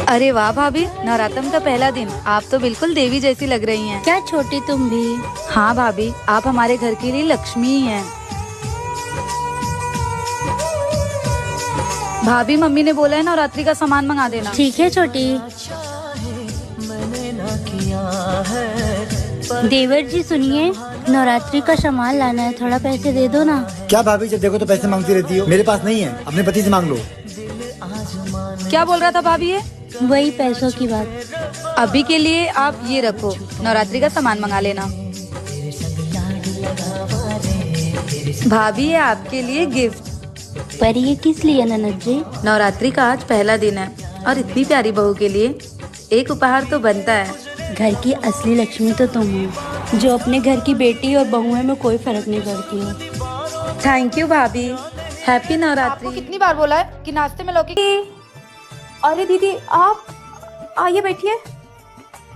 अरे वाह भाभी, नवरात्र का पहला दिन, आप तो बिल्कुल देवी जैसी लग रही हैं। क्या छोटी तुम भी। हाँ भाभी, आप हमारे घर के लिए लक्ष्मी ही हैं। भाभी, मम्मी ने बोला है नवरात्रि का सामान मंगा देना। ठीक है छोटी। देवर जी सुनिए, नवरात्रि का सामान लाना है, थोड़ा पैसे दे दो ना। क्या भाभी, जब देखो तो पैसे मांगती रहती हो। मेरे पास नहीं है, अपने पति से मांग लो। क्या बोल रहा था भाभी ये? वही पैसों की बात। अभी के लिए आप ये रखो, नवरात्रि का सामान मंगा लेना। भाभी, ये आपके लिए गिफ्ट। पर ये किस लिए ननद जी? नवरात्रि का आज पहला दिन है और इतनी प्यारी बहू के लिए एक उपहार तो बनता है। घर की असली लक्ष्मी तो तुम हो, जो अपने घर की बेटी और बहुएं में कोई फर्क नहीं करती हो। थैंक यू भाभी, हैप्पी नवरात्रि। कितनी बार बोला है कि नाश्ते में लौकी। अरे दीदी, आप आइए बैठिए।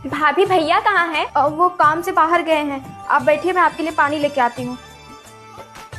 भाभी भैया कहाँ हैं? वो काम से बाहर गए हैं। आप बैठिए, मैं आपके लिए पानी लेके आती हूँ।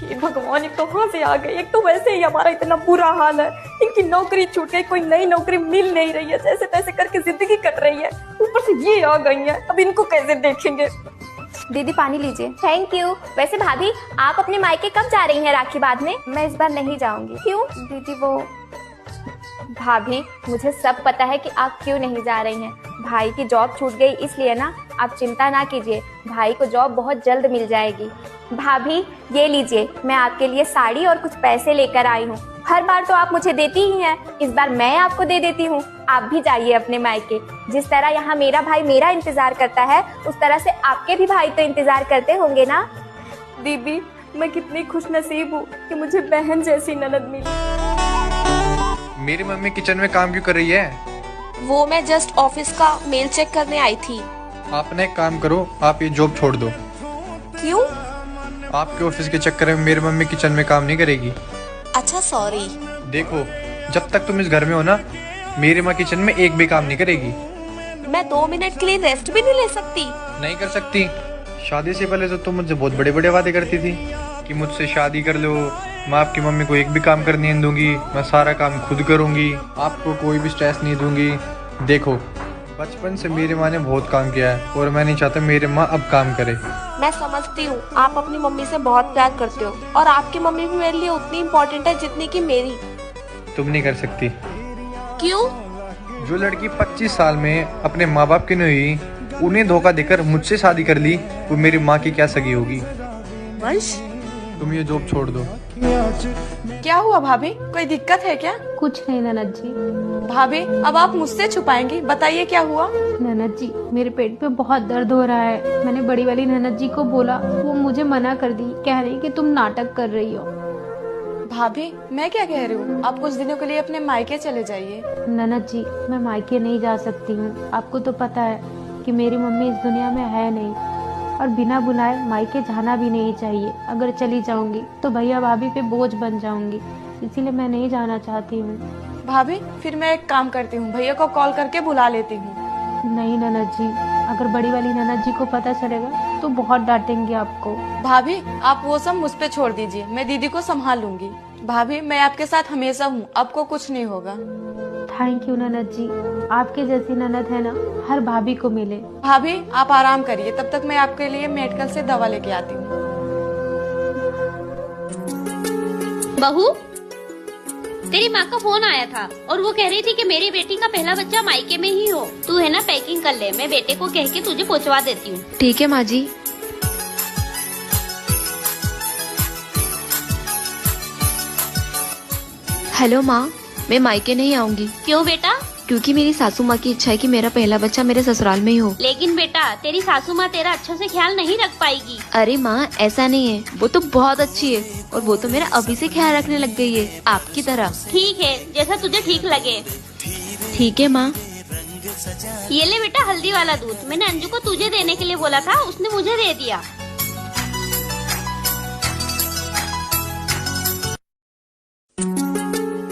ये भगवान, एक तो कहाँ से आ गए, एक तो वैसे ही हमारा इतना बुरा हाल है, इनकी नौकरी छूट गई, कोई नई नौकरी मिल नहीं रही है, जैसे तैसे करके जिंदगी कट रही है, ऊपर से ये आ गई है, अब इनको कैसे देखेंगे। दीदी पानी लीजिए। Thank you. वैसे भाभी, आप अपने मायके कब जा रही हैं राखी बाद में? मैं इस बार नहीं जाऊंगी। क्यों? दीदी वो भाभी, मुझे सब पता है कि आप क्यों नहीं जा रही हैं। भाई की जॉब छूट गई इसलिए ना। आप चिंता ना कीजिए, भाई को जॉब बहुत जल्द मिल जाएगी। भाभी ये लीजिए, मैं आपके लिए साड़ी और कुछ पैसे लेकर आई हूँ। हर बार तो आप मुझे देती ही हैं, इस बार मैं आपको दे देती हूँ। आप भी जाइए अपने मायके। जिस तरह यहाँ मेरा भाई मेरा इंतजार करता है, उस तरह से आपके भी भाई तो इंतजार करते होंगे ना। दीदी, मैं कितनी खुश नसीब हूँ कि मुझे बहन जैसी ननद मिली। मेरी मम्मी किचन में काम क्यों कर रही है? वो मैं जस्ट ऑफिस का मेल चेक करने आई थी। आप ना एक काम करो, आप ये जॉब छोड़ दो। क्यों? आपके ऑफिस के चक्कर में मेरी मम्मी किचन में काम नहीं करेगी। अच्छा सॉरी। देखो, जब तक तुम इस घर में हो ना, मेरी माँ किचन में एक भी काम नहीं करेगी। मैं 2 मिनट के लिए रेस्ट भी नहीं ले सकती? नहीं कर सकती। शादी से पहले तो तुम मुझसे बहुत बड़े बड़े वादे करती थी कि मुझसे शादी कर लो, मैं आपकी मम्मी को एक भी काम करने नहीं दूंगी, मैं सारा काम खुद करूंगी, आपको कोई भी स्ट्रेस नहीं दूंगी। देखो, बचपन से मेरी माँ ने बहुत काम किया है और मैं नहीं चाहता मेरी माँ अब काम करे। मैं समझती हूँ, आप अपनी मम्मी से बहुत प्यार करते हो और आपकी मम्मी भी मेरे लिए उतनी इम्पोर्टेंट है जितनी कि मेरी। तुम नहीं कर सकती। क्यों? जो लड़की 25 साल में अपने माँ बाप की नहीं हुई, उन्हें धोखा देकर मुझसे शादी कर ली, वो मेरी माँ की क्या सगी होगी। वंश, तुम ये जॉब छोड़ दो। क्या हुआ भाभी, कोई दिक्कत है क्या? कुछ नहीं ननद जी। भाभी, अब आप मुझसे छुपाएंगी, बताइए क्या हुआ? ननद जी, मेरे पेट पे बहुत दर्द हो रहा है। मैंने बड़ी वाली ननद जी को बोला, वो मुझे मना कर दी, कह रही कि तुम नाटक कर रही हो। भाभी, मैं क्या कह रही हूँ, आप कुछ दिनों के लिए अपने मायके चले जाइए। ननद जी, मैं मायके नहीं जा सकती हूँ। आपको तो पता है कि मेरी मम्मी इस दुनिया में है नहीं, और बिना बुलाए मायके जाना भी नहीं चाहिए। अगर चली जाऊंगी तो भैया भाभी पे बोझ बन जाऊंगी, इसीलिए मैं नहीं जाना चाहती हूँ। भाभी, फिर मैं एक काम करती हूँ, भैया को कॉल करके बुला लेती हूँ। नहीं ननद जी, अगर बड़ी वाली ननद जी को पता चलेगा तो बहुत डांटेंगे आपको। भाभी, आप वो सब मुझ पे छोड़ दीजिए, मैं दीदी को संभाल लूंगी। भाभी, मैं आपके साथ हमेशा हूँ, आपको कुछ नहीं होगा। थैंक यू ननद जी, आपके जैसी ननद है ना, हर भाभी को मिले। भाभी, आप आराम करिए, तब तक मैं आपके लिए मेडिकल से दवा लेके आती हूँ। बहू, तेरी माँ का फोन आया था और वो कह रही थी कि मेरी बेटी का पहला बच्चा मायके में ही हो। तू है ना पैकिंग कर ले, मैं बेटे को कह के तुझे पहुँचवा देती हूँ। ठीक है माँ जी। हेलो माँ, मैं मायके नहीं आऊंगी। क्यों बेटा? क्योंकि मेरी सासू माँ की इच्छा है कि मेरा पहला बच्चा मेरे ससुराल में ही हो। लेकिन बेटा, तेरी सासू माँ तेरा अच्छे से ख्याल नहीं रख पाएगी। अरे माँ, ऐसा नहीं है, वो तो बहुत अच्छी है और वो तो मेरा अभी से ख्याल रखने लग गई है, आपकी तरह। ठीक है, जैसा तुझे ठीक लगे। ठीक है माँ। ये ले बेटा हल्दी वाला दूध, मैंने अंजू को तुझे देने के लिए बोला था, उसने मुझे दे दिया।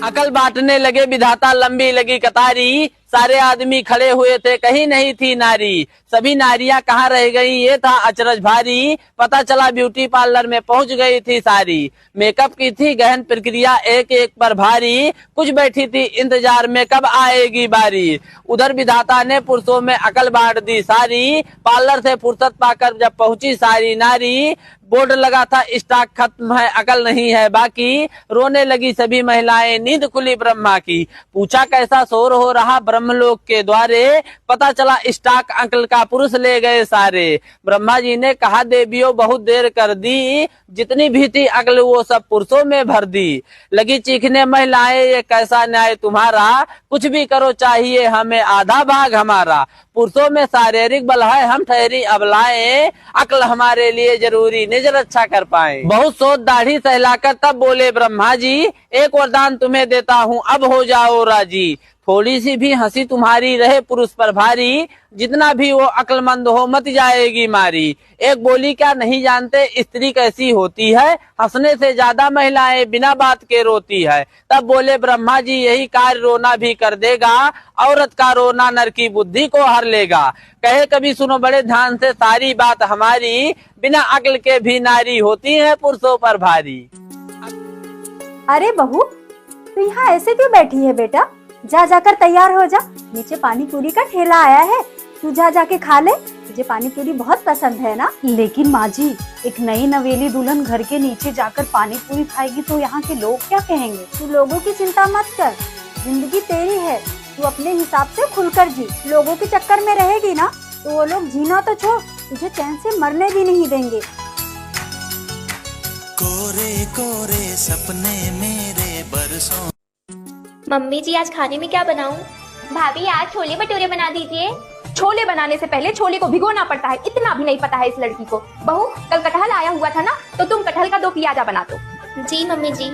अकल बांटने लगे विधाता, लंबी लगी कतारी, सारे आदमी खड़े हुए थे, कहीं नहीं थी नारी। सभी नारियां कहाँ रह गई, ये था अचरज भारी। पता चला ब्यूटी पार्लर में पहुंच गई थी सारी। मेकअप की थी गहन प्रक्रिया एक एक पर भारी। कुछ बैठी थी इंतजार में कब आएगी बारी। उधर विधाता ने पुरुषों में अकल बांट दी सारी। पार्लर से फुर्सत पाकर जब पहुंची सारी नारी, बोर्ड लगा था स्टॉक खत्म है, अकल नहीं है बाकी। रोने लगी सभी महिलाएं, नींद खुली ब्रह्मा की। पूछा कैसा शोर हो रहा ब्रह्मलोक के द्वारे। पता चला स्टॉक अंकल का पुरुष ले गए सारे। ब्रह्मा जी ने कहा देवियों बहुत देर कर दी, जितनी भी थी अकल वो सब पुरुषों में भर दी। लगी चीखने महिलाएं, ये कैसा न्याय तुम्हारा। कुछ भी करो चाहिए हमें आधा भाग हमारा। पुरुषों में शारीरिक बल है, हम ठहरी अबलाएं। अकल हमारे लिए जरूरी, निज रक्षा कर पाए। बहुत सोच दाढ़ी सहलाकर तब बोले ब्रह्मा जी, एक वरदान तुम्हें देता हूँ अब हो जाओ राजी। थोड़ी सी भी हंसी तुम्हारी रहे पुरुष पर भारी। जितना भी वो अक्लमंद हो मत जाएगी मारी। एक बोली क्या नहीं जानते स्त्री कैसी होती है। हंसने से ज्यादा महिलाएं बिना बात के रोती है। तब बोले ब्रह्मा जी यही कार्य रोना भी कर देगा। औरत का रोना नर की बुद्धि को हर लेगा। कहे कभी सुनो बड़े ध्यान से सारी बात हमारी। बिना अक्ल के भी नारी होती है पुरुषों पर भारी। अरे बहू, तू यहाँ ऐसे क्यों बैठी है बेटा? जा जाकर तैयार हो जा, नीचे पानी पूरी का ठेला आया है, तू जा जाके खा ले। तुझे पानी पूरी बहुत पसंद है ना? लेकिन माँ जी, एक नई नवेली दुल्हन घर के नीचे जाकर पानी पूरी खाएगी तो यहाँ के लोग क्या कहेंगे? तू लोगों की चिंता मत कर, जिंदगी तेरी है, तू अपने हिसाब से खुलकर जी। लोगों के चक्कर में रहेगी ना तो वो लोग जीना तो छोड़, तुझे चैन से मरने भी नहीं देंगे। कोरे कोरे सपने मेरे बरसों। मम्मी जी आज खाने में क्या बनाऊं? भाभी आज छोले भटूरे बना दीजिए। छोले बनाने से पहले छोले को भिगोना पड़ता है, इतना भी नहीं पता है इस लड़की को। बहू कल कटहल आया हुआ था ना, तो तुम कटहल का 2 पियाजा बना दो। जी मम्मी जी।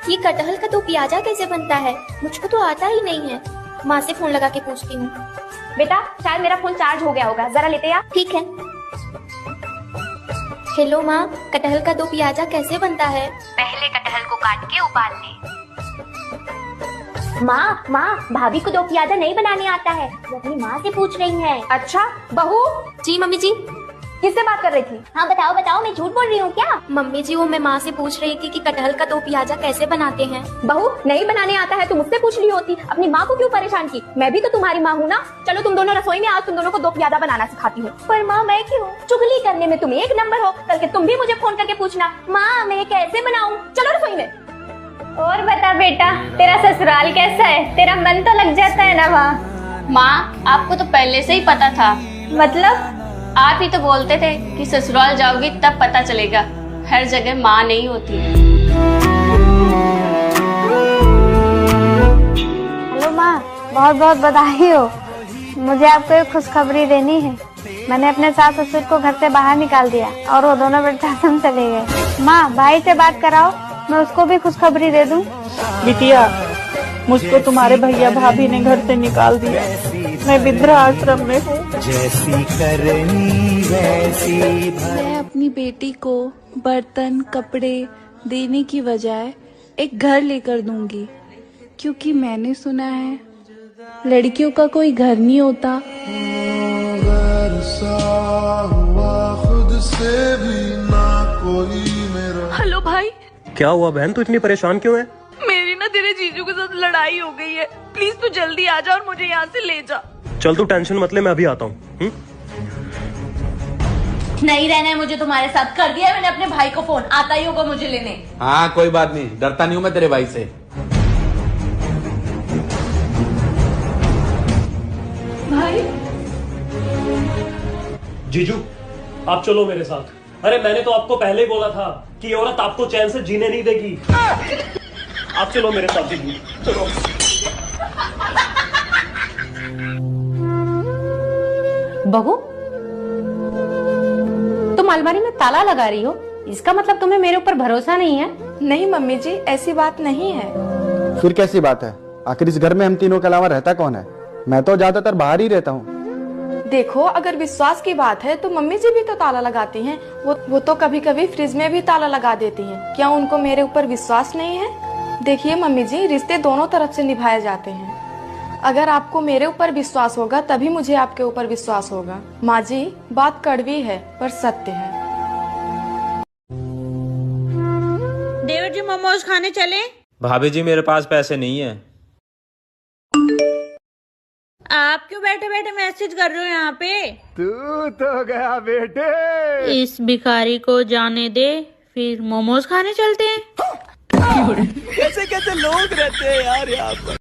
ये कटहल का 2 पियाजा कैसे बनता है? मुझको तो आता ही नहीं है। माँ से फोन लगा के पूछती हूँ। बेटा शायद मेरा फोन चार्ज हो गया होगा, जरा लेते आ। ठीक है। हेलो माँ, कटहल का 2 पियाजा कैसे बनता है? पहले कटहल को काट के उबाल ले। माँ भाभी को 2 पियाजा नहीं बनाने आता है, वो अपनी माँ से पूछ रही है। अच्छा बहू। जी मम्मी जी। किससे बात कर रही थी? हाँ बताओ बताओ, मैं झूठ बोल रही हूँ क्या? मम्मी जी वो मैं माँ से पूछ रही थी कि कटहल का 2 पियाजा कैसे बनाते हैं। बहू नहीं बनाने आता है तो मुझसे पूछ ली होती, अपनी माँ को क्यों परेशान की? मैं भी तो तुम्हारी माँ हूँ ना। चलो तुम दोनों रसोई में, आज तुम दोनों को 2 पियाजा बनाना सिखाती हूँ। पर माँ मैं क्यों? चुगली करने में तुम 1 नंबर हो, करके तुम भी मुझे फोन करके पूछना माँ मैं कैसे बनाऊँ। चलो रसोई में। और बता बेटा, तेरा ससुराल कैसा है? तेरा मन तो लग जाता है ना वहाँ? माँ आपको तो पहले से ही पता था। मतलब? आप ही तो बोलते थे कि ससुराल जाओगी तब पता चलेगा, हर जगह माँ नहीं होती। हेलो माँ, बहुत बहुत बधाई हो। मुझे आपको एक खुशखबरी देनी है। मैंने अपने सास ससुर को घर से बाहर निकाल दिया और वो दोनों वृद्धाश्रम चले गए। माँ भाई से बात कराओ, मैं उसको भी खुशखबरी दे दूं। बिटिया, मुझको तुम्हारे भैया भाभी ने घर से निकाल दिया। मैं वृद्धाश्रम में हूँ। जैसी करनी वैसी। मैं अपनी बेटी को बर्तन कपड़े देने की बजाय एक घर लेकर दूंगी, क्योंकि मैंने सुना है लड़कियों का कोई घर नहीं होता। खुद से भी ना कोई मेरा। हेलो भाई। क्या हुआ बहन, तू इतनी परेशान क्यों है? मेरी ना तेरे जीजू के साथ लड़ाई हो गई है, प्लीज तू जल्दी आ जा और मुझे यहाँ से ले जा। चल तू टेंशन मत ले, मैं अभी आता हूँ। नहीं रहना है मुझे तुम्हारे साथ, कर दिया मैंने अपने भाई को फोन, आता ही होगा मुझे लेने। हाँ कोई बात नहीं, डरता नहीं हूँ मैं तेरे भाई से। भाई। जीजू आप चलो मेरे साथ। अरे मैंने तो आपको पहले ही बोला था कि ये औरत आपको चैन से जीने नहीं देगी। आप चलो मेरे साथ जीजू, चलो। बहू, तुम अलमारी में ताला लगा रही हो, इसका मतलब तुम्हें मेरे ऊपर भरोसा नहीं है? नहीं मम्मी जी, ऐसी बात नहीं है। फिर कैसी बात है? आखिर इस घर में हम तीनों के अलावा रहता कौन है? मैं तो ज्यादातर बाहर ही रहता हूँ। देखो अगर विश्वास की बात है तो मम्मी जी भी तो ताला लगाती हैं। वो तो कभी कभी फ्रिज में भी ताला लगा देती हैं। क्या उनको मेरे ऊपर विश्वास नहीं है? देखिए मम्मी जी, रिश्ते दोनों तरफ से निभाए जाते हैं। अगर आपको मेरे ऊपर विश्वास होगा तभी मुझे आपके ऊपर विश्वास होगा। माँ जी, बात कड़वी है पर सत्य है। देवर जी मोमोज खाने चले? भाभी जी मेरे पास पैसे नहीं है। आप क्यों बैठे बैठे मैसेज कर रहे हो यहाँ पे? तू तो गया बेटे। इस भिखारी को जाने दे, फिर मोमोज खाने चलते हैं। कैसे कैसे लोग रहते हैं यार यहाँ पर।